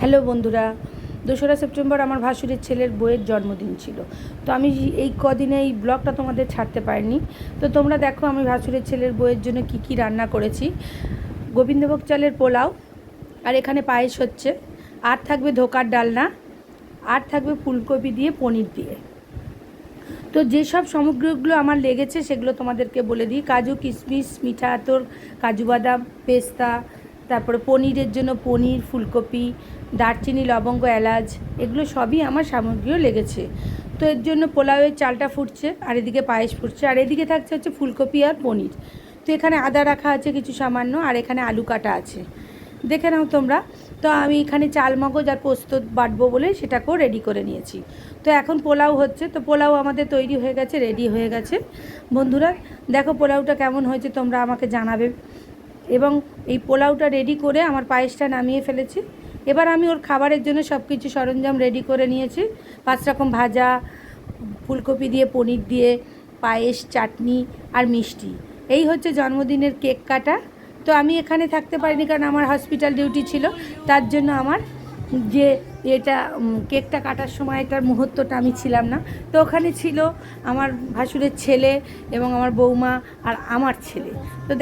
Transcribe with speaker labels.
Speaker 1: Hello বন্ধুরা, 2রা September আমার ভাসুরের ছেলের বউয়ের জন্মদিন ছিল। তো আমি এই কদিনে এই ব্লগটা তোমাদের ছাড়তে পারিনি। তো তোমরা দেখো আমি ভাসুরের ছেলের বউয়ের জন্য কি কি রান্না করেছি। গোবিন্দভোগ চালের পোলাও, আর এখানে পায়েস হচ্ছে, আর থাকবে ধোকার ডালনা, আর থাকবে ফুলকপি দিয়ে পনির দিয়ে। তো যেসব সামগ্রীগুলো আমার লেগেছে সেগুলো তোমাদেরকে বলে দিই। কাজু, কিশমিশ, মিঠা আতর, কাজু বাদাম, পেস্তা, তারপরে পনিরের জন্য পনির, ফুলকপি, দারচিনি, লবঙ্গ, এলাচ, এগুলো সবই আমার সামগ্রীও লেগেছে। তো এর জন্য পোলাওয়ের চালটা ফুটছে, আর এদিকে পায়েস ফুটছে, আর এদিকে থাকছে হচ্ছে ফুলকপি আর পনির। তো এখানে আদা রাখা আছে কিছু সামান্য, আর এখানে আলু কাটা আছে, দেখে নাও তোমরা। তো আমি এখানে চাল মগজ আর পোস্ত বাটবো বলে সেটাকেও রেডি করে নিয়েছি। তো এখন পোলাও হচ্ছে, তো পোলাও আমাদের তৈরি হয়ে গেছে, রেডি হয়ে গেছে। বন্ধুরা দেখো পোলাওটা কেমন হয়েছে তোমরা আমাকে জানাবে। এবং এই পোলাওটা রেডি করে আমার পায়েসটা নামিয়ে ফেলেছি। এবার আমি ওর খাবারের জন্য সব কিছু সরঞ্জাম রেডি করে নিয়েছি। 5 রকম ভাজা, ফুলকপি দিয়ে পনির দিয়ে পায়েস, চাটনি আর মিষ্টি। এই হচ্ছে জন্মদিনের কেক কাটা। তো আমি এখানে থাকতে পারিনি কারণ আমার হসপিটাল ডিউটি ছিল। তার জন্য আমার যে এটা কেকটা কাটার সময় এটার মুহূর্তটা আমি ছিলাম না। তো ওখানে ছিল আমার ভাসুরের ছেলে এবং আমার বৌমা আর আমার ছেলে। তো